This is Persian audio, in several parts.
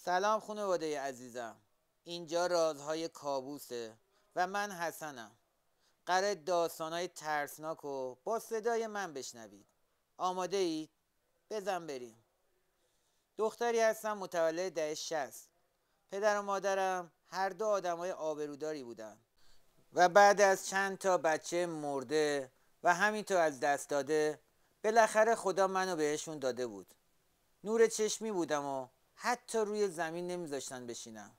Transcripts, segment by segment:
سلام خانواده عزیزم. اینجا رازهای کابوسه و من حسنم. قرار داستانهای ترسناک رو با صدای من بشنوید. آماده اید؟ بزن بریم. دختری هستم متولد دهه 60. پدر و مادرم هر دو آدمای آبروداری بودن و بعد از چند تا بچه مرده و همینطور از دست داده بالاخره خدا منو بهشون داده بود. نور چشمی بودم و حتی روی زمین نمیذاشتن بشینم.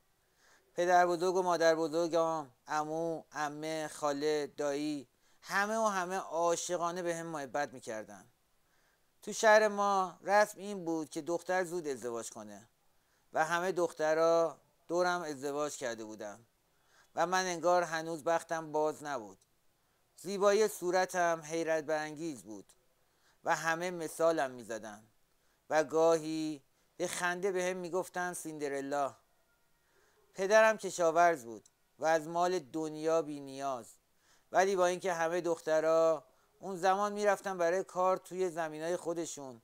پدر بزرگ و مادر بزرگم، عمو، عمه، خاله، دایی، همه عاشقانه به هم محبت میکردن. تو شهر ما رسم این بود که دختر زود ازدواج کنه و همه دخترها دورم ازدواج کرده بودن و من انگار هنوز بختم باز نبود. زیبایی صورتم حیرت برانگیز بود و همه مثالم میزدن و گاهی به خنده به هم میگفتن سیندرلا. پدرم کشاورز بود و از مال دنیا بی نیاز، ولی با اینکه همه دخترها اون زمان میرفتن برای کار توی زمینای خودشون،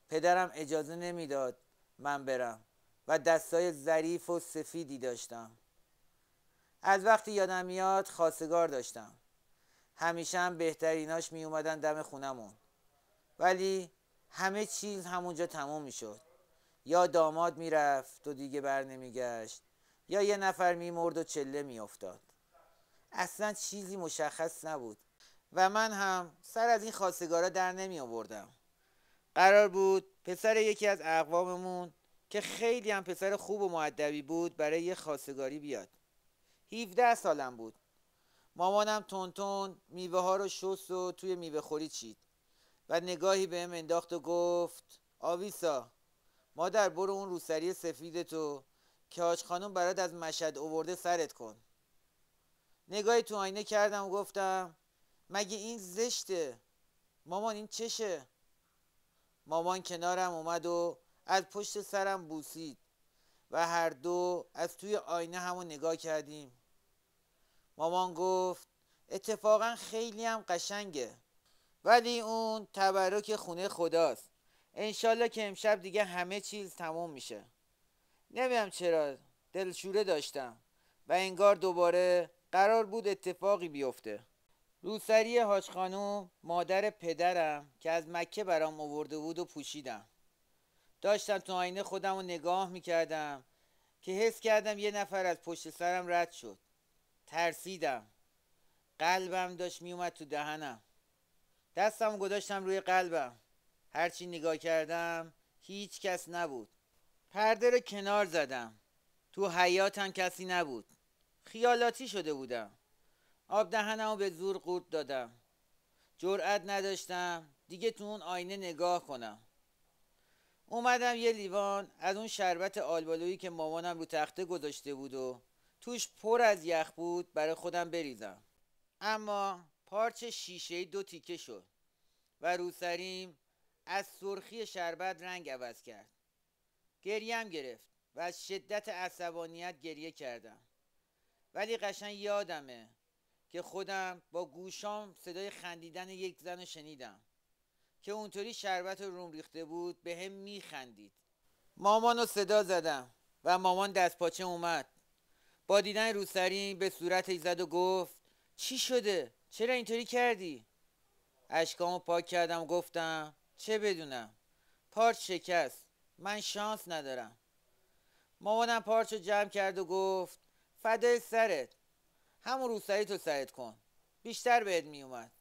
پدرم اجازه نمیداد من برم و دستای ظریف و سفیدی داشتم. از وقتی یادم میاد خواستگار داشتم. همیشه هم بهتریناش می اومدن دم خونمون، ولی همه چیز همونجا تموم میشد. یا داماد میرفت و دیگه بر نمیگشت، یا یه نفر میمرد و چله میافتاد. اصلا چیزی مشخص نبود و من هم سر از این خواستگارا در نمی آوردم. قرار بود پسر یکی از اقواممون که خیلی هم پسر خوب و مؤدبی بود برای یه خواستگاری بیاد. 17 سالم بود. مامانم تون میوه ها رو شست و توی میوه خوری چید و نگاهی بهم انداخت و گفت آویسا، مادر برو اون روسری سفیدتو که حاج خانم برات از مشهد آورده سرت کن. نگاهی تو آینه کردم و گفتم مگه این زشته؟ مامان این چشه؟ مامان کنارم اومد و از پشت سرم بوسید و هر دو از توی آینه همو نگاه کردیم. مامان گفت اتفاقا خیلی هم قشنگه، ولی اون تبرک خونه خداست. انشالله که امشب دیگه همه چیز تموم میشه. نمیم چرا دلشوره داشتم و انگار دوباره قرار بود اتفاقی بیفته. روسری حاج خانوم مادر پدرم که از مکه برام آورده بود و پوشیدم. داشتم تو آینه خودم رو نگاه میکردم که حس کردم یه نفر از پشت سرم رد شد. ترسیدم. قلبم داشت میومد تو دهنم. دستم گذاشتم روی قلبم. هرچی نگاه کردم هیچ کس نبود. پرده رو کنار زدم. تو حیاتم کسی نبود. خیالاتی شده بودم. آب دهنمو به زور قورت دادم. جرأت نداشتم دیگه تو اون آینه نگاه کنم. اومدم یه لیوان از اون شربت آلبالویی که مامانم رو تخته گذاشته بود و توش پر از یخ بود برای خودم بریزم. اما پارچ شیشه‌ای 2 تیکه شد و روسریم از سرخی شربت رنگ عوض کرد. گریم گرفت و از شدت عصبانیت گریه کردم. ولی قشنگ یادمه که خودم با گوشام صدای خندیدن یک زن رو شنیدم که اونطوری شربت رو روم ریخته بود به هم میخندید. مامان رو صدا زدم و مامان دست پاچه اومد. با دیدن روسری به صورتش زد و گفت چی شده؟ چرا اینطوری کردی؟ اشکامو پاک کردم و گفتم چه بدونم، پارچ شکست، من شانس ندارم. مامانم پارچ رو جمع کرد و گفت فدای سرت، همون روسری تو سرت کن، بیشتر بهت میومد.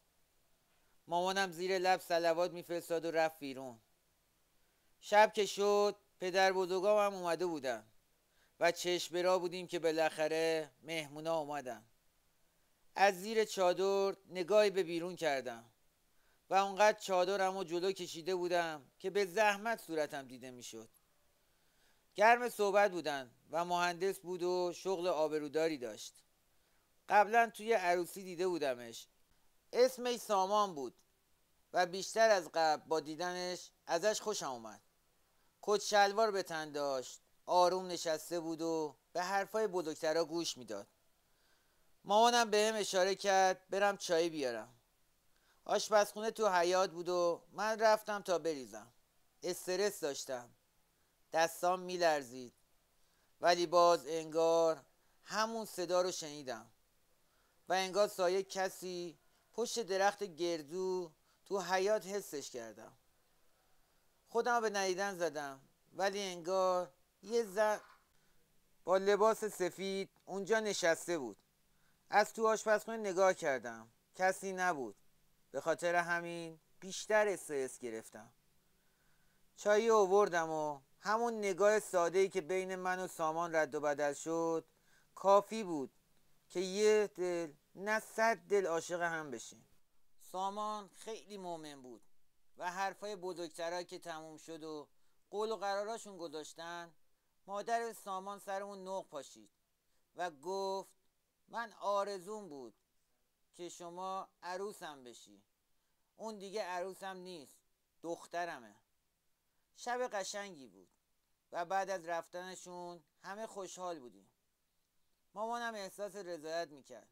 مامانم زیر لب صلوات میفرستاد و رفت بیرون. شب که شد پدر بزرگام هم اومده بودن و چشم برا بودیم که بالاخره مهمونا اومدن. از زیر چادر نگاهی به بیرون کردم و اونقدر چادرمو جلو کشیده بودم که به زحمت صورتم دیده میشد. گرم صحبت بودن و مهندس بود و شغل آبروداری داشت. قبلا توی عروسی دیده بودمش. اسمش سامان بود و بیشتر از قبل با دیدنش ازش خوشم اومد. کت شلوار به تن داشت، آروم نشسته بود و به حرفای بزرگترا گوش میداد. مامانم بهم اشاره کرد برم چای بیارم. آشپزخونه تو حیاط بود و من رفتم تا بریزم. استرس داشتم. دستام میلرزید. ولی باز انگار همون صدا رو شنیدم و انگار سایه کسی پشت درخت گردو تو حیاط حسش کردم. خودم به ندیدن زدم، ولی انگار یه زن با لباس سفید اونجا نشسته بود. از تو آشپزخونه نگاه کردم، کسی نبود. به خاطر همین بیشتر استرس گرفتم. چایی آوردم و همون نگاه ساده‌ای که بین من و سامان رد و بدل شد کافی بود که یه دل نه 100 دل عاشق هم بشیم. سامان خیلی مومن بود و حرفای بزرگترها که تموم شد و قول و قراراشون گذاشتن، مادر سامان سر اون نق پاشید و گفت من آرزوم بود که شما عروسم بشی. اون دیگه عروسم نیست، دخترمه. شب قشنگی بود و بعد از رفتنشون همه خوشحال بودیم. مامانم احساس رضایت میکرد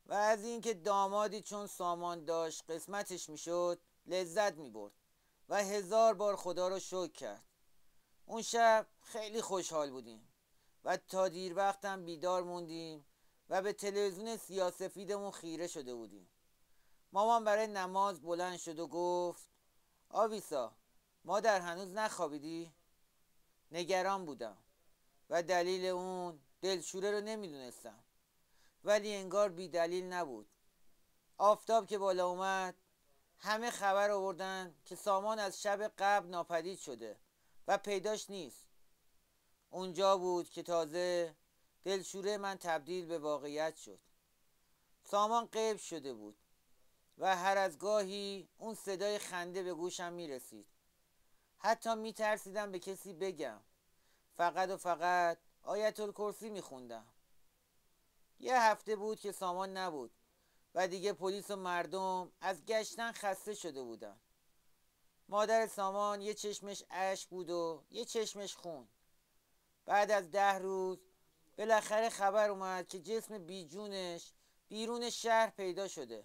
و از اینکه دامادی چون سامان داشت قسمتش میشد لذت میبرد و 1000 بار خدا رو شکر کرد. اون شب خیلی خوشحال بودیم و تا دیر وقتم بیدار موندیم و به تلویزیون سیاه‌سفیدمون خیره شده بودیم. مامان برای نماز بلند شد و گفت آویسا، مادر هنوز نخوابیدی؟ نگران بودم و دلیل اون دلشوره رو نمیدونستم، ولی انگار بی دلیل نبود. آفتاب که بالا اومد همه خبر آوردن که سامان از شب قبل ناپدید شده و پیداش نیست. اونجا بود که تازه دلشوره من تبدیل به واقعیت شد. سامان غیب شده بود و هر از گاهی اون صدای خنده به گوشم میرسید. حتی میترسیدم به کسی بگم. فقط و فقط آیت الکرسی میخوندم. یه هفته بود که سامان نبود و دیگه پلیس و مردم از گشتن خسته شده بودن. مادر سامان یه چشمش اشک بود و یه چشمش خون. بعد از 10 روز بالاخره خبر اومد که جسم بیجونش بیرون شهر پیدا شده.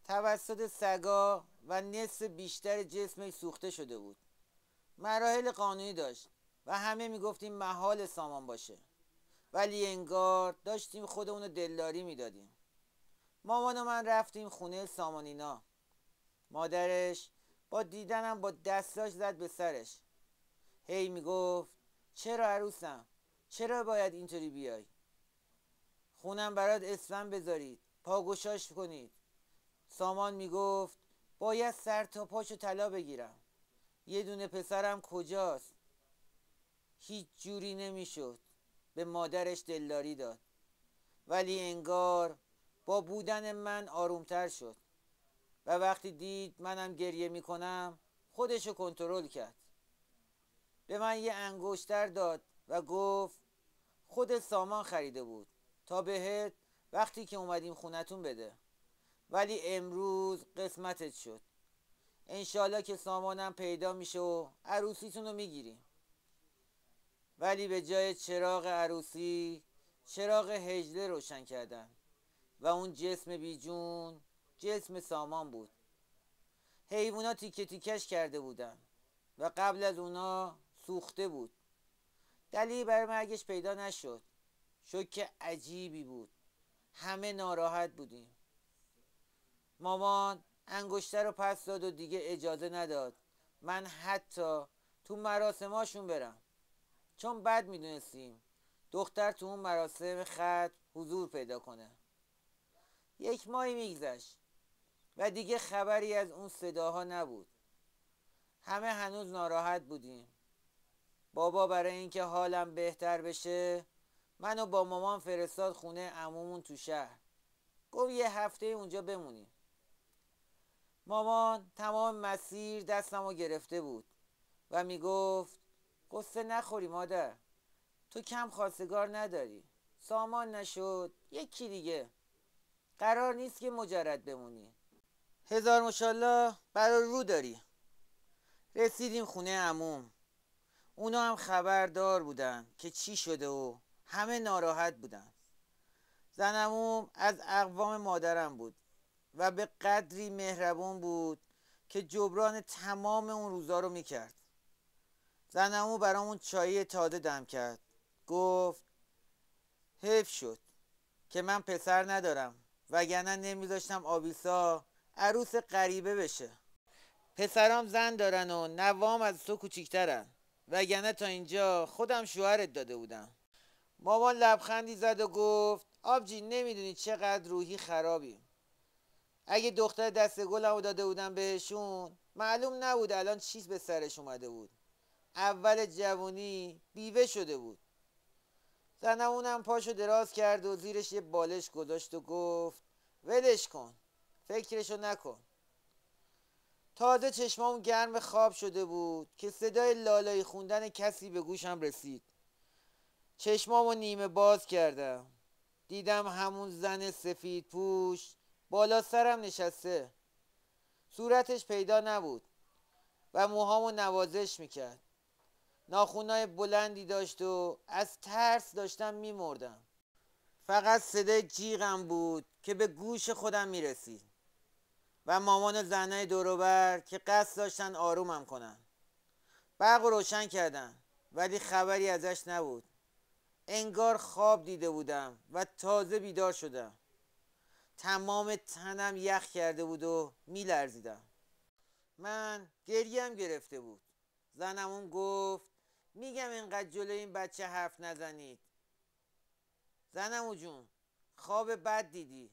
توسط سگا و نصف بیشتر جسمش سوخته شده بود. مراحل قانونی داشت و همه میگفتیم محال سامان باشه، ولی انگار داشتیم خودمونو دلداری میدادیم. مامان و من رفتیم خونه سامانینا. مادرش با دیدنم با دستاش زد به سرش. هی میگفت چرا عروسم؟ چرا باید اینطوری بیای؟ خونم برات اسفن بذارید، پاگوشاش کنید. سامان میگفت باید سر تا پاشو طلا بگیرم. یه دونه پسرم کجاست؟ هیچ جوری نمیشد به مادرش دلداری داد، ولی انگار با بودن من آرومتر شد و وقتی دید منم گریه میکنم خودشو کنترل کرد. به من یه انگشتر داد و گفت خود سامان خریده بود تا بهت وقتی که اومدیم خونتون بده، ولی امروز قسمتت شد. انشالله که سامانم پیدا میشه و عروسیتون رو میگیریم. ولی به جای چراغ عروسی چراغ هجله روشن کردن و اون جسم بیجون جسم سامان بود. حیوونا تیکه تیکش کرده بودن و قبل از اونا سوخته بود. دلیلی برای مرگش پیدا نشد. شوک عجیبی بود. همه ناراحت بودیم. مامان انگشتر رو پس داد و دیگه اجازه نداد من حتی تو مراسماشون برم، چون بد میدونستیم دختر تو اون مراسم ختم حضور پیدا کنه. 1 ماهی میگذشت و دیگه خبری از اون صداها نبود. همه هنوز ناراحت بودیم. بابا برای اینکه حالم بهتر بشه منو با مامان فرستاد خونه عمومون تو شهر. گفت یه هفته اونجا بمونیم. مامان تمام مسیر دستمو گرفته بود و میگفت قصه نخوری مادر، تو کم خواستگار نداری. سامان نشد یکی دیگه. قرار نیست که مجرد بمونی. 1000 ماشاءالله برای رو داری. رسیدیم خونه عموم. اونا هم خبردار بودن که چی شده و همه ناراحت بودن. زن عموم از اقوام مادرم بود و به قدری مهربون بود که جبران تمام اون روزا رو میکرد. زن عمو برامون چای تازه دم کرد. گفت حیف شد که من پسر ندارم، وگرنه نمیذاشتم آبیسا عروس غریبه بشه. پسرام زن دارن و نوام از تو کوچیکترن، وگرنه تا اینجا خودم شوهرت داده بودم. مامان لبخندی زد و گفت آبجی نمیدونی چقدر روحی خرابی. اگه دختر دست گلمو داده بودم بهشون معلوم نبود الان چیز به سرش اومده بود. اول جوونی بیوه شده بود. زنمونم پاشو دراز کرد و زیرش یه بالش گذاشت و گفت ولش کن، فکرشو نکن. تازه چشمام گرم خواب شده بود که صدای لالایی خوندن کسی به گوشم رسید. چشمامو نیمه باز کردم، دیدم همون زن سفید پوش بالا سرم نشسته. صورتش پیدا نبود و موهامو نوازش میکرد. ناخونای بلندی داشت و از ترس داشتم میمردم. فقط صدای جیغم بود که به گوش خودم میرسید و مامان و زنای دوروبر که قصد داشتن آرومم کنن. برق رو روشن کردن ولی خبری ازش نبود. انگار خواب دیده بودم و تازه بیدار شدم. تمام تنم یخ کرده بود و میلرزیدم. من گریم گرفته بود. زنمون گفت میگم اینقدر جلوی این بچه حرف نزنید. زنمون جون خواب بد دیدی،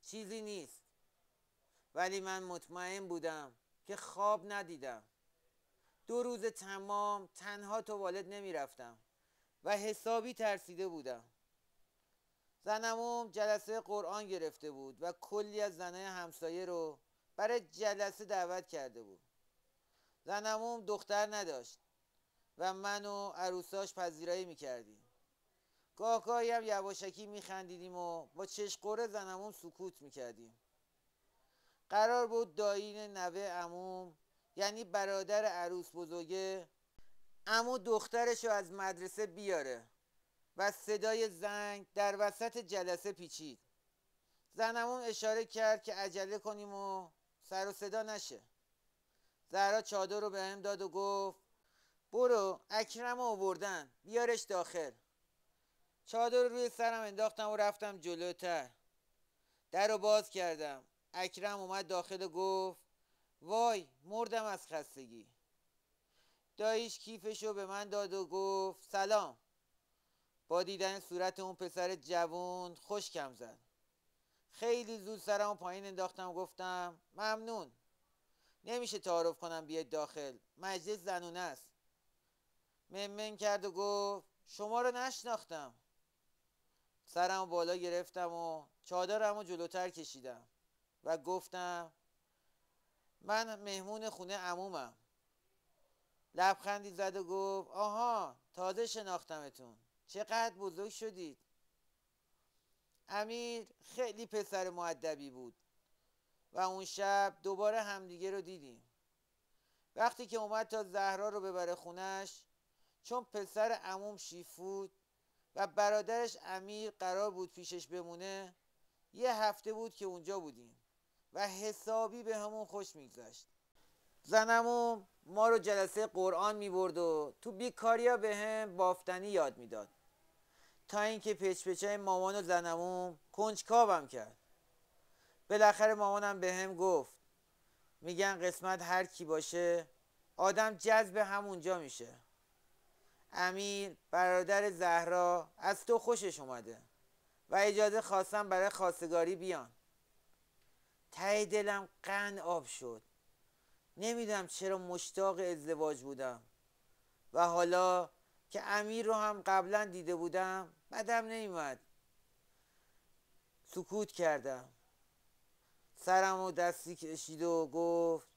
چیزی نیست. ولی من مطمئن بودم که خواب ندیدم. 2 روز تمام تنها توالت نمی رفتم و حسابی ترسیده بودم. زنمون جلسه قرآن گرفته بود و کلی از زنای همسایه رو برای جلسه دعوت کرده بود. زنمون دختر نداشت و من و عروساش پذیرایی میکردیم. گاهی هم یواشکی میخندیدیم و با چشقوره زنمون سکوت میکردیم. قرار بود دایی نوه عموم، یعنی برادر عروس بزرگه، عمو دخترشو از مدرسه بیاره و صدای زنگ در وسط جلسه پیچید. زنمون اشاره کرد که عجله کنیم و سر و صدا نشه. زهرا چادر رو بهم داد و گفت برو اکرم رو آوردن بیارش داخل. چادر رو روی سرم انداختم و رفتم جلوتر. در رو باز کردم. اکرم اومد داخل و گفت وای مردم از خستگی. داییش کیفشو به من داد و گفت سلام. با دیدن صورت اون پسر جوون خشکم زد. خیلی زود سرمو پایین انداختم و گفتم ممنون. نمیشه تعارف کنم بیاید داخل، مجلس زنونه است. ممن کرد و گفت شما رو نشناختم. سرمو بالا گرفتم و چادرمو جلوتر کشیدم و گفتم من مهمون خونه عمومم. لبخندی زد و گفت آها تازه شناختمتون، چقدر بزرگ شدید. امیر خیلی پسر مؤدبی بود و اون شب دوباره همدیگه رو دیدیم. وقتی که اومد تا زهرا رو ببره خونش، چون پسر عموم شیفود و برادرش امیر قرار بود پیشش بمونه، 1 هفته بود که اونجا بودیم و حسابی به همون خوش میگذشت. زنمون ما رو جلسه قرآن میبرد و تو بیکاریا به هم بافتنی یاد میداد، تا اینکه پچپچای مامان و زنمون کنجکاوم کرد. بالاخره مامانم به هم گفت میگن قسمت هر کی باشه آدم جذب همونجا میشه. امیر برادر زهرا از تو خوشش اومده و اجازه خواستم برای خواستگاری بیان. ته دلم قند آب شد. نمیدونم چرا مشتاق ازدواج بودم و حالا که امیر رو هم قبلا دیده بودم بدم نمیومد. سکوت کردم. سرم و دستی کشید و گفت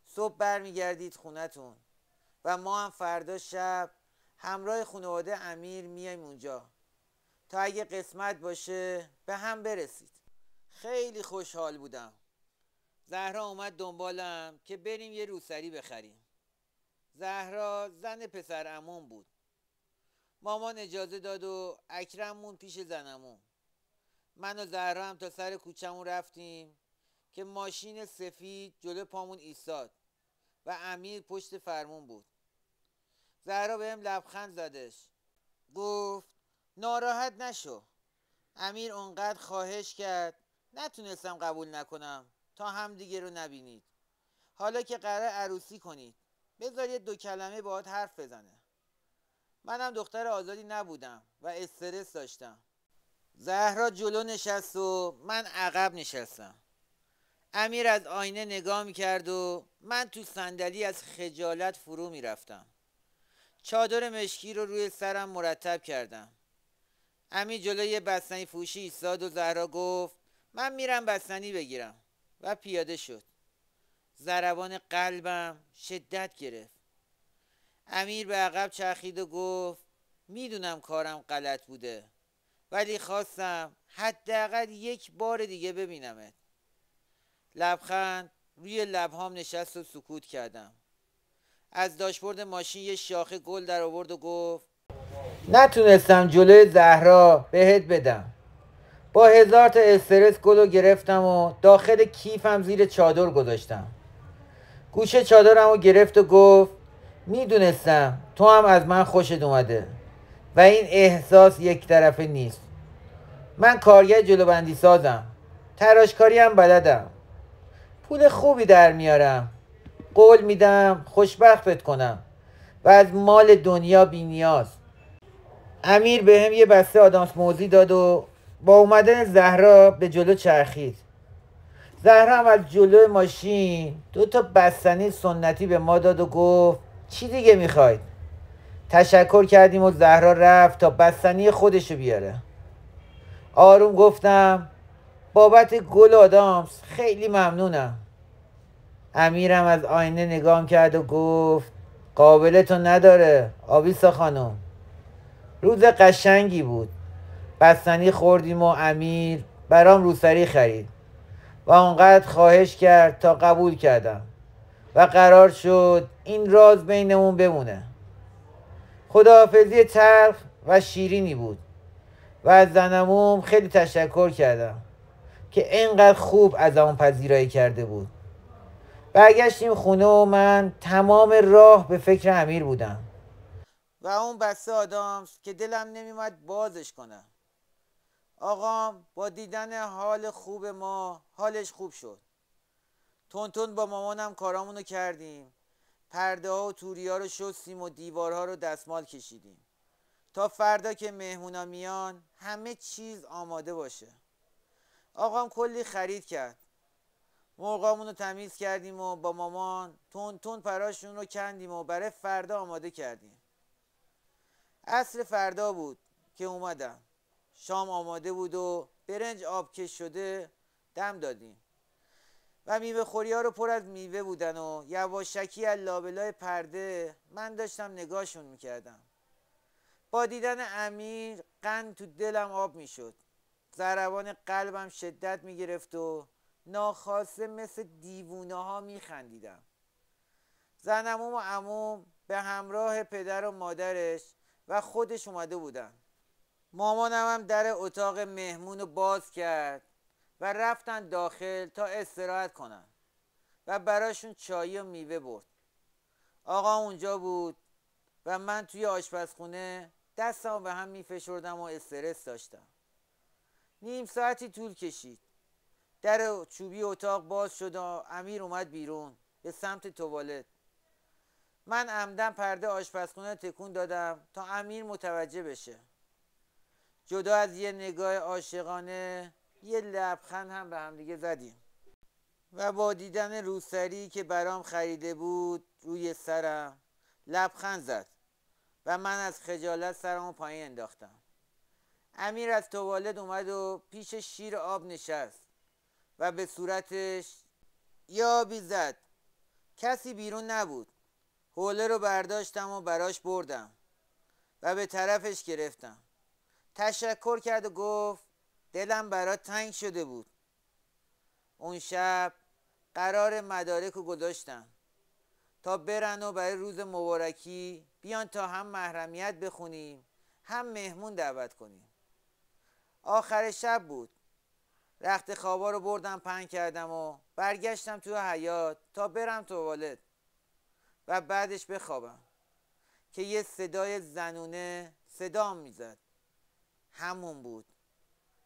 صبح برمیگردید خونتون و ما هم فردا شب همراه خانواده امیر میایم اونجا تا اگه قسمت باشه به هم برسید. خیلی خوشحال بودم. زهرا اومد دنبالم که بریم یه روسری بخریم. زهرا زن پسر عموم بود. مامان اجازه داد و اکرم مون پیش زنمون. من و زهرا هم تا سر کوچمون رفتیم که ماشین سفید جلو پامون ایستاد و امیر پشت فرمون بود. زهرا بهم لبخند زدش. گفت ناراحت نشو. امیر اونقدر خواهش کرد نتونستم قبول نکنم تا همدیگه رو نبینید. حالا که قرار عروسی کنید بذار یه 2 کلمه باهات حرف بزنه. منم دختر آزادی نبودم و استرس داشتم. زهرا جلو نشست و من عقب نشستم. امیر از آینه نگاه میکرد و من تو صندلی از خجالت فرو میرفتم. چادر مشکی رو روی سرم مرتب کردم. امیر جلوی بستنی فروشی ایستاد و زهرا گفت من میرم بستنی بگیرم و پیاده شد. ضربان قلبم شدت گرفت. امیر به عقب چرخید و گفت میدونم کارم غلط بوده ولی خواستم حداقل 1 بار دیگه ببینمت. لبخند روی لبهام نشست و سکوت کردم. از داشبورد ماشین یه شاخه گل در آورد و گفت نتونستم جلوی زهرا بهت بدم. با 1000 تا استرس گلو گرفتم و داخل کیفم زیر چادر گذاشتم. گوشه چادرم رو گرفت و گفت میدونستم تو هم از من خوشت اومده و این احساس 1 طرفه نیست. من کارگر جلوبندی سازم، تراشکاری هم بلدم، پول خوبی در میارم. قول میدم خوشبختت کنم و از مال دنیا بی نیاز. امیر به هم یه بسته آدامس موزی داد و با اومدن زهرا به جلو چرخید. زهرا هم از جلو ماشین 2 تا بستنی سنتی به ما داد و گفت چی دیگه میخواید؟ تشکر کردیم و زهرا رفت تا بستنی خودشو بیاره. آروم گفتم بابت گل آدامس خیلی ممنونم. امیرم از آینه نگام کرد و گفت قابلتو نداره آویسا خانم. روز قشنگی بود. بستنی خوردیم و امیر برام روسری خرید و اونقدر خواهش کرد تا قبول کردم و قرار شد این راز بینمون بمونه. خداحافظی تلخ و شیرینی بود و از زنموم خیلی تشکر کردم که اینقدر خوب از اون پذیرایی کرده بود. برگشتیم خونه و من تمام راه به فکر امیر بودم و اون بسته آدامس که دلم نمیومد بازش کنم. آقام با دیدن حال خوب ما حالش خوب شد. تون با مامانم کارامونو کردیم. پرده ها و توری ها رو شستیم و دیوارها رو دستمال کشیدیم تا فردا که مهمونا میان همه چیز آماده باشه. آقام کلی خرید کرد. مرغامون رو تمیز کردیم و با مامان تون پراشون رو کندیم و برای فردا آماده کردیم. عصر فردا بود که اومدم. شام آماده بود و برنج آبکش شده دم دادیم و میوه خوری ها رو پر از میوه بودن و یواشکی از لابلای پرده من داشتم نگاهشون میکردم. با دیدن امیر قند تو دلم آب میشد. ضربان قلبم شدت میگرفت و ناخواسته مثل دیوونه ها میخندیدم. زنموم و عموم به همراه پدر و مادرش و خودش اومده بودن. مامانم هم در اتاق مهمون رو باز کرد و رفتن داخل تا استراحت کنن و براشون چایی و میوه برد. آقا اونجا بود و من توی آشپزخونه دستم به هم میفشردم و استرس داشتم. 1/2 ساعتی طول کشید. در چوبی اتاق باز شد و امیر اومد بیرون به سمت توالت. من عمدن پرده آشپزخونه تکون دادم تا امیر متوجه بشه. جدا از یه نگاه عاشقانه یه لبخند هم به هم دیگه زدیم و با دیدن روسری که برام خریده بود روی سرم لبخند زد و من از خجالت سرمو پایین انداختم. امیر از توالت اومد و پیش شیر آب نشست و به صورتش یابی زد. کسی بیرون نبود. حوله رو برداشتم و براش بردم و به طرفش گرفتم. تشکر کرد و گفت دلم برات تنگ شده بود. اون شب قرار مدارک رو گذاشتم تا برن و برای روز مبارکی بیان تا هم محرمیت بخونیم هم مهمون دعوت کنیم. آخر شب بود. رخت خوابا رو بردم پهن کردم و برگشتم تو حیاط تا برم توالت و بعدش بخوابم که یه صدای زنونه صدام میزد. همون بود.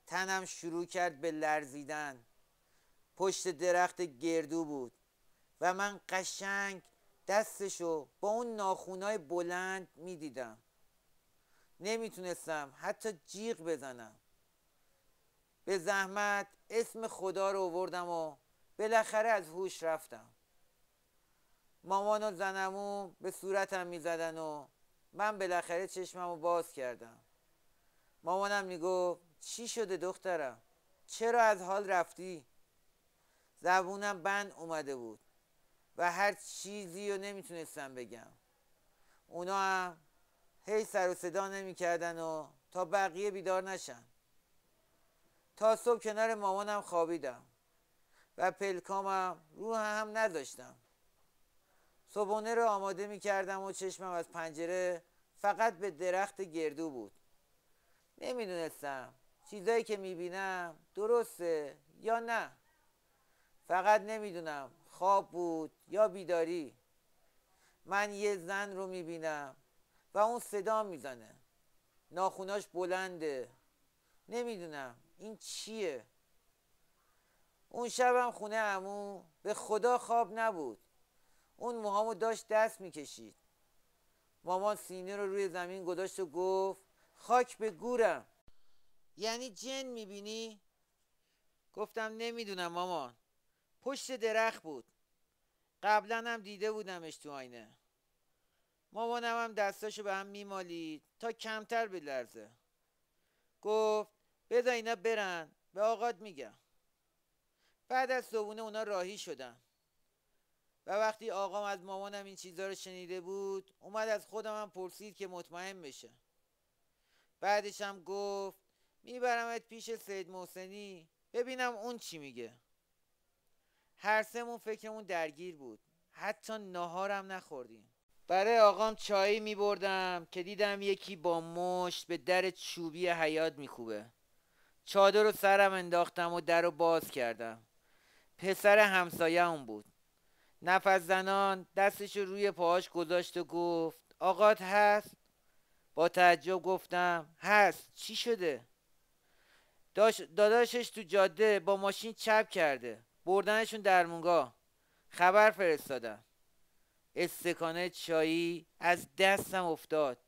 تنم شروع کرد به لرزیدن. پشت درخت گردو بود و من قشنگ دستشو با اون ناخونای بلند میدیدم. نمیتونستم حتی جیغ بزنم. به زحمت اسم خدا رو آوردم و بالاخره از هوش رفتم. مامان و زنمو به صورتم میزدن و من بالاخره چشممو باز کردم. مامانم میگفت چی شده دخترم؟ چرا از حال رفتی؟ زبونم بند اومده بود و هر چیزی رو نمیتونستم بگم. اونا هم هی سر و صدا نمیکردن و تا بقیه بیدار نشن. تا صبح کنار مامانم خوابیدم و پلکامم رو هم نذاشتم. صبحونه رو آماده میکردم و چشمم از پنجره فقط به درخت گردو بود. نمیدونستم چیزایی که میبینم درسته یا نه. فقط نمیدونم خواب بود یا بیداری. من یه زن رو میبینم و اون صدا میزنه. ناخوناش بلنده. نمیدونم این چیه. اون شبم خونه عمو به خدا خواب نبود. اون موهامو داشت دست میکشید. مامان سینه رو روی زمین گذاشت و گفت خاک به گورم. یعنی جن میبینی؟ گفتم نمیدونم مامان. پشت درخت بود. قبلا هم دیده بودمش تو آینه. مامانم هم دستاشو به هم میمالید تا کمتر بلرزه. گفت بذار اینا برن به آقات میگم. بعد از صبحونه اونا راهی شدن و وقتی آقام از مامانم این چیزا رو شنیده بود اومد از خودم هم پرسید که مطمئن بشه. بعدش هم گفت میبرمت پیش سید محسنی ببینم اون چی میگه. هر سمون فکرمون درگیر بود. حتی ناهارم نخوردیم. برای آقام چایی میبردم که دیدم یکی با مشت به در چوبی حیاط میکوبه. چادر رو سرم انداختم و در رو باز کردم. پسر همسایه اون بود. نفس زنان دستش رو روی پاهاش گذاشت و گفت آقات هست؟ با تعجب گفتم هست. چی شده؟ داداشش تو جاده با ماشین چپ کرده. بردنشون درمونگاه. خبر فرستادن. استکانه چایی از دستم افتاد.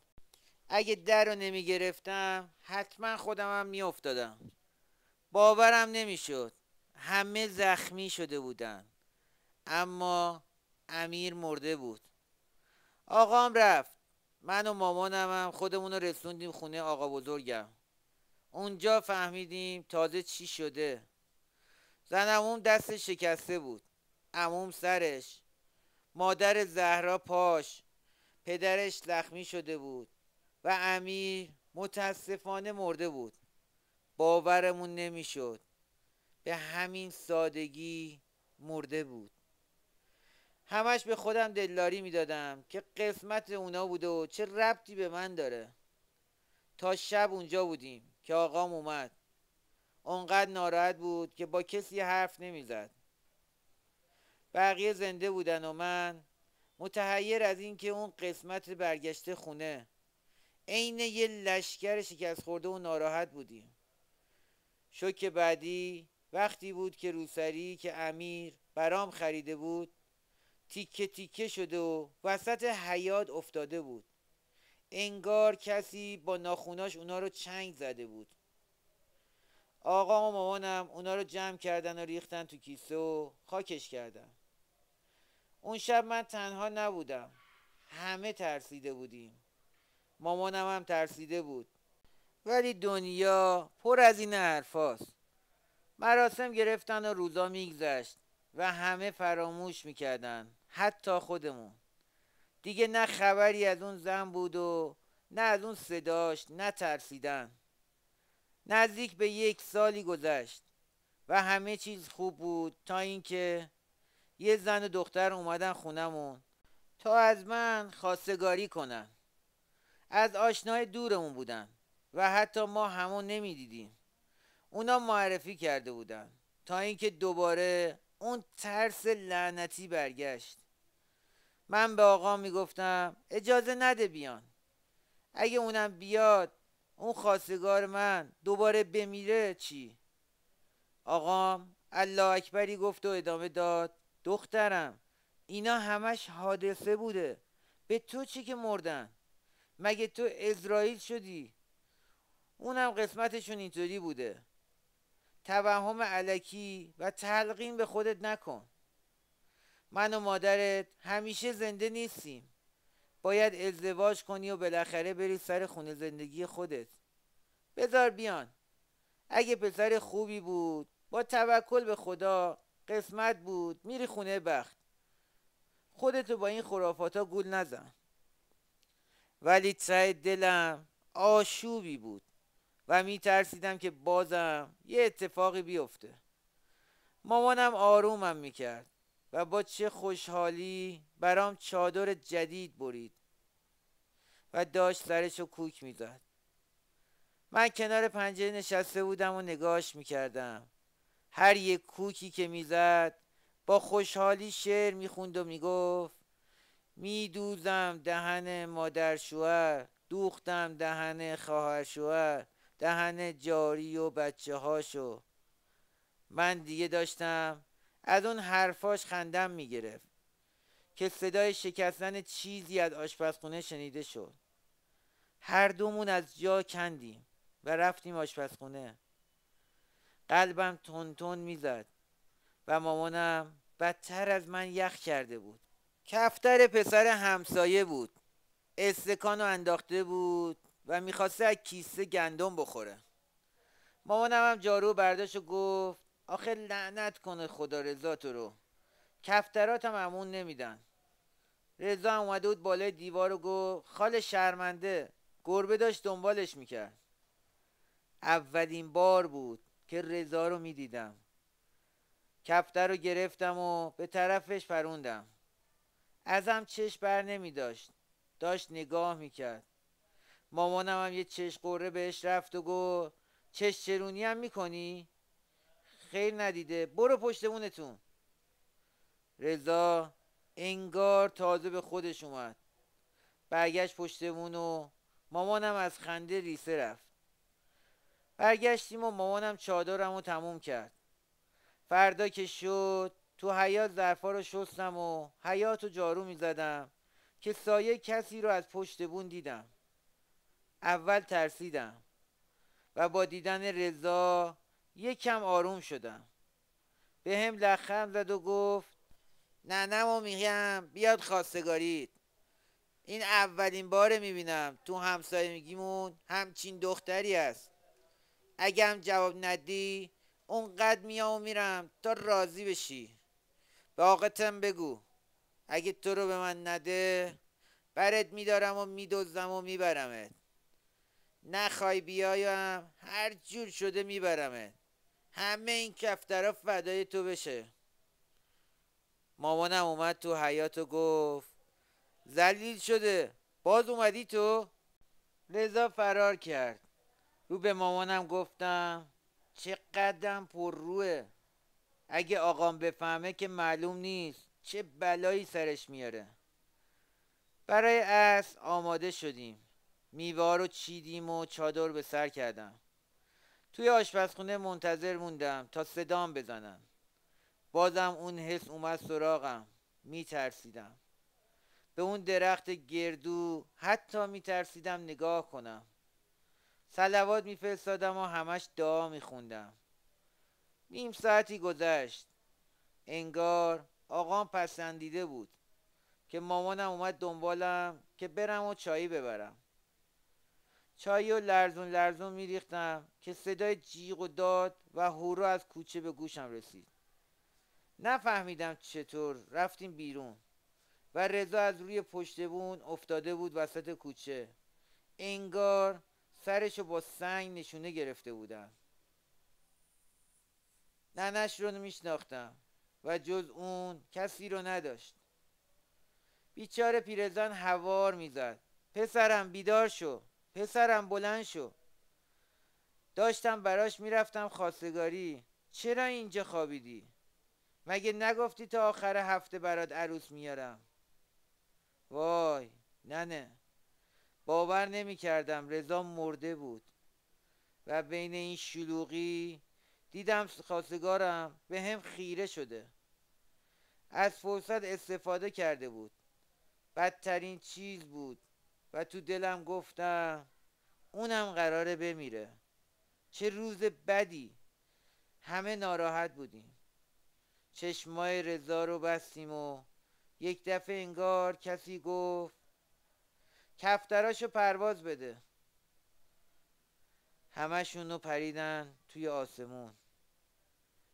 اگه در رو نمی گرفتم حتما خودم هم می افتادم. باورم نمی شد. همه زخمی شده بودن. اما امیر مرده بود. آقام رفت. من و مامانم هم خودمون رو رسوندیم خونه آقا بزرگم. اونجا فهمیدیم تازه چی شده. زنموم دست شکسته بود. عموم سرش. مادر زهرا پاش. پدرش زخمی شده بود و امیر متاسفانه مرده بود. باورمون نمیشد. به همین سادگی مرده بود. همش به خودم دلداری میدادم که قسمت اونا بوده و چه ربطی به من داره. تا شب اونجا بودیم که آقام اومد. اونقدر ناراحت بود که با کسی حرف نمیزد. بقیه زنده بودن و من متحیر از این که اون قسمت برگشته خونه. عین یه لشکر شکست خورده و ناراحت بودیم. شوک بعدی وقتی بود که روسری که امیر برام خریده بود تیکه تیکه شده و وسط حیاط افتاده بود. انگار کسی با ناخوناش اونا رو چنگ زده بود. آقا و مامانم اونا رو جمع کردن و ریختن تو کیسه و خاکش کردن. اون شب من تنها نبودم. همه ترسیده بودیم. مامانم هم ترسیده بود. ولی دنیا پر از این حرفاست. مراسم گرفتن و روزا میگذشت و همه فراموش میکردن. حتی خودمون. دیگه نه خبری از اون زن بود و نه از اون صداش، نه ترسیدن. نزدیک به 1 سالی گذشت و همه چیز خوب بود تا اینکه یه زن و دختر اومدن خونمون تا از من خواستگاری کنن. از آشنای دورمون بودن و حتی ما همون نمیدیدیم. اونا معرفی کرده بودن تا اینکه دوباره اون ترس لعنتی برگشت. من به آقا میگفتم اجازه نده بیان. اگه اونم بیاد اون خواستگار من دوباره بمیره چی؟ آقام الله اکبری گفت و ادامه داد: دخترم، اینا همش حادثه بوده. به تو چی که مردن؟ مگه تو اسرائیل شدی؟ اونم قسمتشون اینطوری بوده. توهم الکی و تلقین به خودت نکن. من و مادرت همیشه زنده نیستیم. باید ازدواج کنی و بالاخره بری سر خونه زندگی خودت. بذار بیان. اگه پسر خوبی بود، با توکل به خدا، قسمت بود، میری خونه بخت. خودتو با این خرافاتا گول نزن. ولی ته دلم آشوبی بود و میترسیدم که بازم یه اتفاقی بیفته. مامانم آرومم میکرد و با چه خوشحالی برام چادر جدید برید و داشت سرشو کوک میزد. من کنار پنجره نشسته بودم و نگاش میکردم. هر یک کوکی که میزد با خوشحالی شعر میخوند و میگفت: میدوزم دهن مادر شوهر، دوختم دهن خواهر شوهر، دهن جاری و بچه هاشو. من دیگه داشتم از اون حرفاش خندم میگرفت که صدای شکستن چیزی از آشپزخونه شنیده شد. هر دومون از جا کندیم و رفتیم آشپزخونه. قلبم تون تون میزد و مامانم بدتر از من یخ کرده بود. کفتر پسر همسایه بود. استکانو انداخته بود و میخواسته از کیسه گندم بخوره. مامانم هم جارو برداشت و گفت: آخه لعنت کنه خدا رضا تو رو، کفترات هم امون نمیدن. رضا هم اومده بود بالای دیوار و گفت: خاله شرمنده. گربه داشت دنبالش میکرد. اولین بار بود که رضا رو میدیدم. کفتر رو گرفتم و به طرفش پروندم. ازم چشم بر نمیداشت. داشت نگاه میکرد. مامانم هم یه چشم قره بهش رفت و گفت: چشم چرونی هم میکنی؟ خیر ندیده، برو پشتمونتون. رضا انگار تازه به خودش اومد. برگشت پشتمون و مامانم از خنده ریسه رفت. برگشتیم و مامانم چادرم رو تموم کرد. فردا که شد تو حیاط ظرفا رو شستم و حیاط رو جارو میزدم که سایه کسی رو از پشت بون دیدم. اول ترسیدم و با دیدن رضا یکم آروم شدم. به هم لخم زد و گفت: ننمو میگم بیاد خواستگاریت. این اولین باره میبینم تو همسایگیمون همچین دختری هست. اگه هم جواب ندی اونقدر میام و میرم تا راضی بشی. به آقاتم بگو اگه تو رو به من نده برت میدارم و میدزدم و میبرمت. نخوای بیایم هر جور شده میبرمت. همه این کفترها فدای تو بشه. مامانم اومد تو حیاط و گفت: ذلیل شده باز اومدی تو؟ رضا فرار کرد. رو به مامانم گفتم: چقدرم پر روه. اگه آقام بفهمه که معلوم نیست چه بلایی سرش میاره. برای عصر آماده شدیم. میوه رو چیدیم و چادر به سر کردم. توی آشپزخونه منتظر موندم تا صدام بزنن. بازم اون حس اومد سراغم. میترسیدم. به اون درخت گردو حتی میترسیدم نگاه کنم. صلوات میفرستادم و همش دعا میخوندم. نیم ساعتی گذشت. انگار آقام پسندیده بود که مامانم اومد دنبالم که برم و چایی ببرم. چایی و لرزون لرزون میریختم که صدای جیغ و داد و هورا از کوچه به گوشم رسید. نفهمیدم چطور رفتیم بیرون و رضا از روی پشت بون افتاده بود وسط کوچه. انگار سرشو با سنگ نشونه گرفته بودن. ننش رو میشناختم و جز اون کسی رو نداشت. بیچاره پیرزن هوار میزد: پسرم بیدار شو، پسرم بلند شو. داشتم براش میرفتم خواستگاری. چرا اینجا خوابیدی؟ مگه نگفتی تا آخر هفته برات عروس میارم؟ وای ننه، باور نمی کردم رضا مرده بود. و بین این شلوغی دیدم خواستگارم به هم خیره شده. از فرصت استفاده کرده بود. بدترین چیز بود و تو دلم گفتم اونم قراره بمیره. چه روز بدی. همه ناراحت بودیم. چشمای رضا رو بستیم و یک دفعه انگار کسی گفت کفتراشو پرواز بده. همشونو پریدن توی آسمون.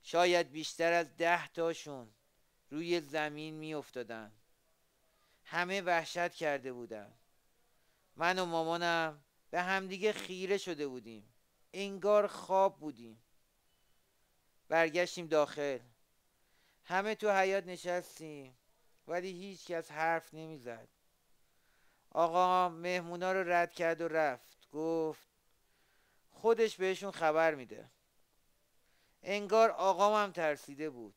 شاید بیشتر از 10 تاشون روی زمین می افتادن. همه وحشت کرده بودن. من و مامانم به همدیگه خیره شده بودیم. انگار خواب بودیم. برگشتیم داخل. همه تو حیاط نشستیم ولی هیچ کس حرف نمیزد. آقا مهمونا رو رد کرد و رفت. گفت خودش بهشون خبر میده. انگار آقام هم ترسیده بود.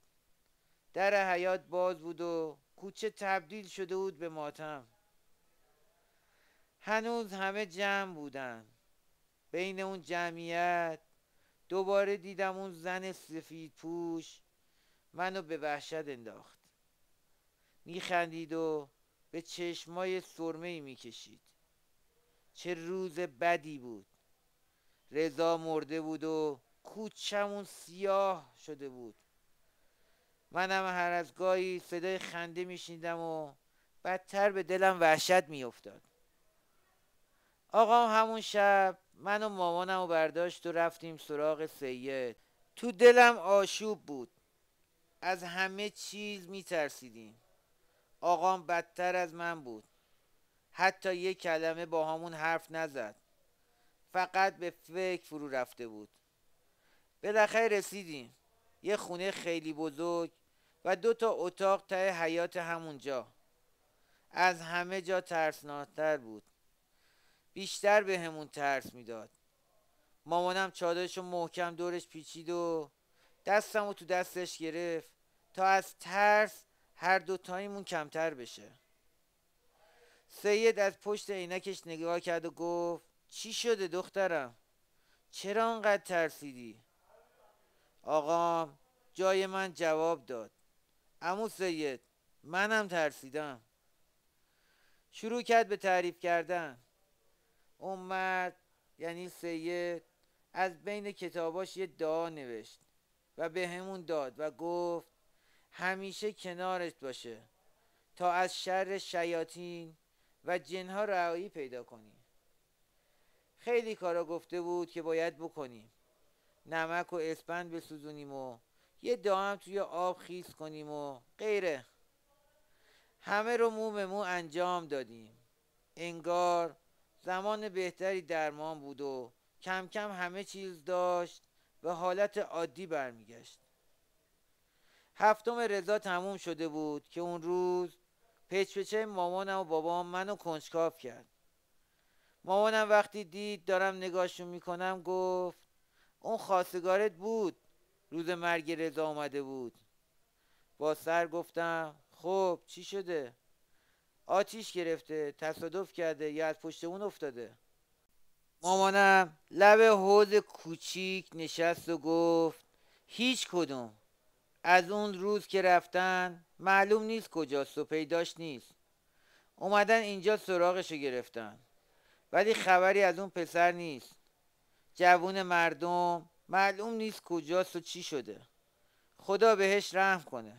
در حیاط باز بود و کوچه تبدیل شده بود به ماتم. هنوز همه جمع بودن. بین اون جمعیت دوباره دیدم اون زن سفید پوش منو به وحشت انداخت. میخندید و به چشمای سرمه‌ای میکشید. چه روز بدی بود. رضا مرده بود و کوچمون سیاه شده بود. منم هر از گاهی صدای خنده میشنیدم و بدتر به دلم وحشت میافتاد. آقام همون شب من و مامانم رو برداشت و رفتیم سراغ سید. تو دلم آشوب بود. از همه چیز میترسیدیم. آقام بدتر از من بود. حتی یک کلمه با همون حرف نزد. فقط به فکر فرو رفته بود. بالاخره رسیدیم. یه خونه خیلی بزرگ و 2 تا اتاق ته حیاط همونجا. از همه جا ترسناکتر بود. بیشتر به همون ترس میداد. مامانم چادرشو محکم دورش پیچید و دستمو تو دستش گرفت تا از ترس هر دوتاییمون کمتر بشه. سید از پشت عینکش نگاه کرد و گفت چی شده دخترم؟ چرا انقدر ترسیدی؟ آقام جای من جواب داد عمو سید منم ترسیدم. شروع کرد به تعریف کردن. اون مرد یعنی سید از بین کتاباش یه دعا نوشت و به همون داد و گفت همیشه کنارت باشه تا از شر شیاطین و جنها رهایی پیدا کنی. خیلی کارا گفته بود که باید بکنیم. نمک و اسپند بسوزونیم و یه دعا هم توی آب خیس کنیم و غیره. همه رو مو به مو انجام دادیم. انگار زمان بهتری درمان بود و کم کم همه چیز داشت به حالت عادی برمیگشت. 7 رضا تموم شده بود که اون روز پچ مامانم و بابام منو کنجکاو کرد. مامانم وقتی دید دارم نگاهشون میکنم گفت اون خواستگارت بود روز مرگ رضا اومده بود. با سر گفتم خب چی شده؟ آتیش گرفته، تصادف کرده یا از پشت اون افتاده؟ مامانم لب حوض کوچیک نشست و گفت هیچ کدوم. از اون روز که رفتن معلوم نیست کجاست و پیداش نیست. اومدن اینجا سراغشو گرفتن ولی خبری از اون پسر نیست. جوون مردم معلوم نیست کجاست و چی شده. خدا بهش رحم کنه.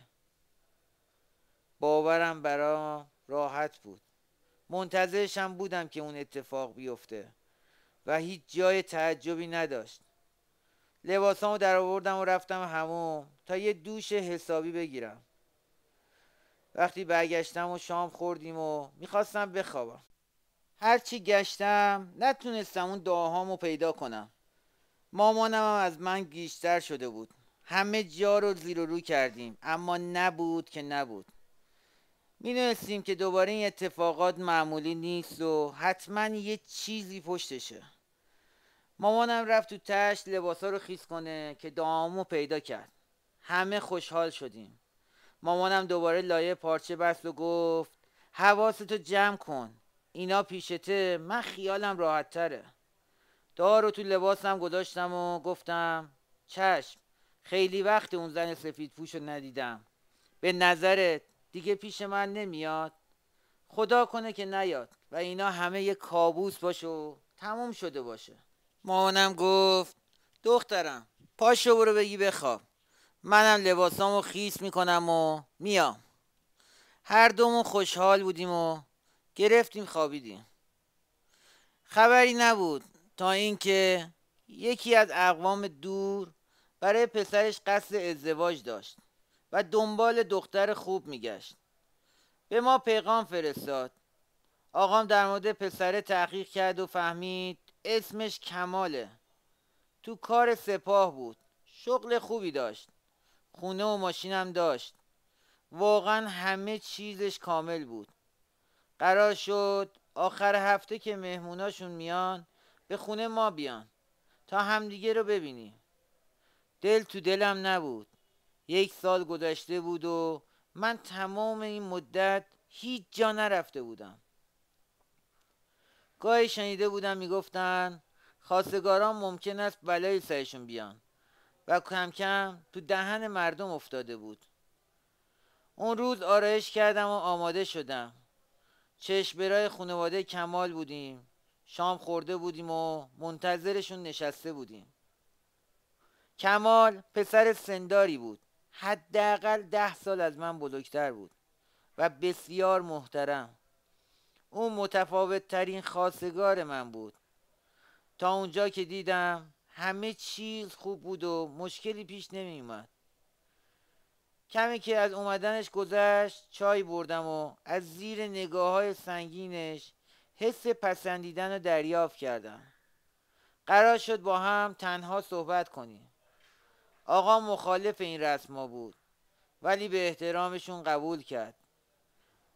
باورم برام راحت بود. منتظرشم بودم که اون اتفاق بیفته و هیچ جای تعجبی نداشت. لباسامو در آوردم و رفتم حموم تا یه دوش حسابی بگیرم. وقتی برگشتم و شام خوردیم و میخواستم بخوابم. هرچی گشتم نتونستم اون دعاهامو پیدا کنم. مامانم هم از من گیج‌تر شده بود. همه جا رو زیر و رو کردیم اما نبود که نبود. میدونستیم که دوباره این اتفاقات معمولی نیست و حتما یه چیزی پشتشه. مامانم رفت تو تشت لباسا رو خیس کنه که دعامو پیدا کرد. همه خوشحال شدیم. مامانم دوباره لایه پارچه بست و گفت حواستو جمع کن. اینا پیشته من خیالم راحت تره. دار رو تو لباسم گذاشتم و گفتم چشم، خیلی وقت اون زن سفید پوش رو ندیدم. به نظرت دیگه پیش من نمیاد؟ خدا کنه که نیاد و اینا همه یه کابوس باشه و تموم شده باشه. مامانم گفت دخترم پاشو برو بگی بخواب، منم لباسامو خیس میکنم و میام. هر دومون خوشحال بودیم و گرفتیم خوابیدیم. خبری نبود تا اینکه یکی از اقوام دور برای پسرش قصد ازدواج داشت و دنبال دختر خوب میگشت. به ما پیغام فرستاد. آقام در مورد پسره تحقیق کرد و فهمید اسمش کماله. تو کار سپاه بود. شغل خوبی داشت. خونه و ماشینم داشت. واقعا همه چیزش کامل بود. قرار شد آخر هفته که مهموناشون میان به خونه ما بیان تا همدیگه رو ببینیم. دل تو دلم نبود. 1 سال گذشته بود و من تمام این مدت هیچ جا نرفته بودم. گاهی شنیده بودم میگفتن خواستگاران ممکن است بلایی سرشون بیان و کم کم تو دهن مردم افتاده بود. اون روز آرایش کردم و آماده شدم. چشم برای خانواده کمال بودیم. شام خورده بودیم و منتظرشون نشسته بودیم. کمال پسر سنداری بود. حداقل 10 سال از من بزرگتر بود و بسیار محترم. اون متفاوت ترین خواستگار من بود. تا اونجا که دیدم همه چیز خوب بود و مشکلی پیش نمی اومد. کمی که از اومدنش گذشت چای بردم و از زیر نگاه‌های سنگینش حس پسندیدن رو دریافت کردم. قرار شد با هم تنها صحبت کنیم. آقا مخالف این رسما بود ولی به احترامشون قبول کرد.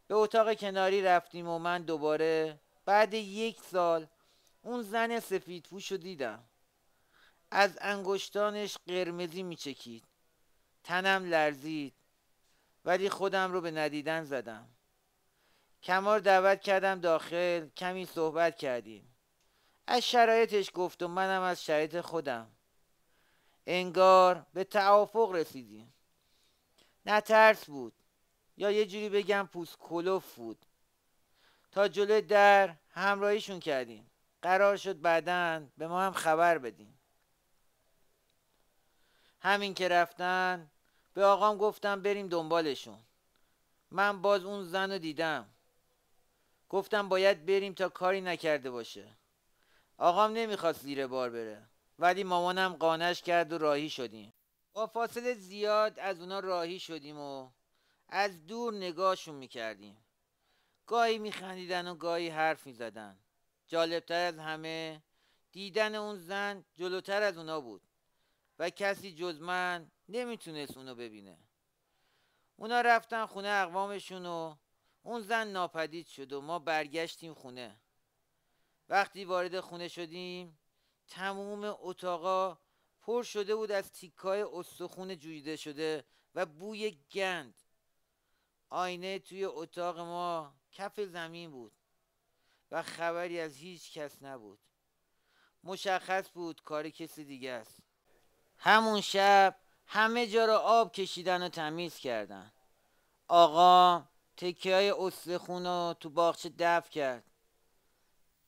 به اتاق کناری رفتیم و من دوباره بعد 1 سال اون زن سفید پوش رو دیدم. از انگشتانش قرمزی میچکید. تنم لرزید ولی خودم رو به ندیدن زدم. کمال دعوت کردم داخل کمی صحبت کردیم. از شرایطش گفت و منم از شرایط خودم. انگار به توافق رسیدیم. نه ترس بود یا یه جوری بگم پوست کلوف بود. تا جلوی در همراهیشون کردیم. قرار شد بعداً به ما هم خبر بدیم. همین که رفتن به آقام گفتم بریم دنبالشون. من باز اون زن رو دیدم. گفتم باید بریم تا کاری نکرده باشه. آقام نمیخواست زیر بار بره ولی مامانم قانعش کرد و راهی شدیم. با فاصله زیاد از اونا راهی شدیم و از دور نگاهشون میکردیم. گاهی میخندیدن و گاهی حرف میزدن. جالبتر از همه دیدن اون زن جلوتر از اونا بود و کسی جز من نمیتونست اونو ببینه. اونا رفتن خونه اقوامشون و اون زن ناپدید شد و ما برگشتیم خونه. وقتی وارد خونه شدیم تموم اتاقا پر شده بود از تیکای استخون جویده شده و بوی گند. آینه توی اتاق ما کف زمین بود و خبری از هیچ کس نبود. مشخص بود کار کسی دیگه است. همون شب همه جا را آب کشیدن و تمیز کردن. آقا تکه های استخون رو تو باغچه دفن کرد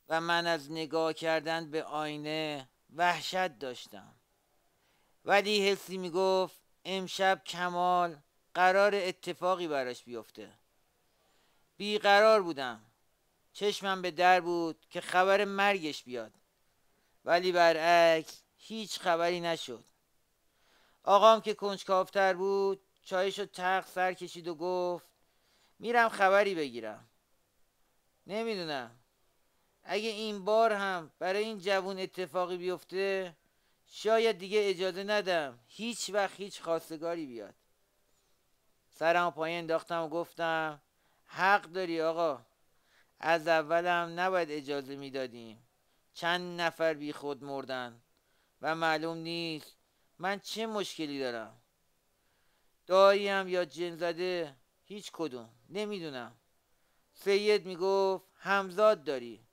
و من از نگاه کردن به آینه وحشت داشتم. ولی حسی میگفت امشب کمال قرار اتفاقی براش بیفته. بیقرار بودم. چشمم به در بود که خبر مرگش بیاد ولی برعکس هیچ خبری نشد. آقام که کنجکاوتر بود چایشو تق سر کشید و گفت میرم خبری بگیرم. نمیدونم اگه این بار هم برای این جوون اتفاقی بیفته شاید دیگه اجازه ندم هیچ وقت هیچ خواستگاری بیاد. سرم پایین انداختم و گفتم حق داری آقا. از اولم نباید اجازه میدادیم. چند نفر بی خود مردن و معلوم نیست من چه مشکلی دارم. داییم یا جن زده هیچ کدوم نمیدونم. سید میگفت همزاد داری.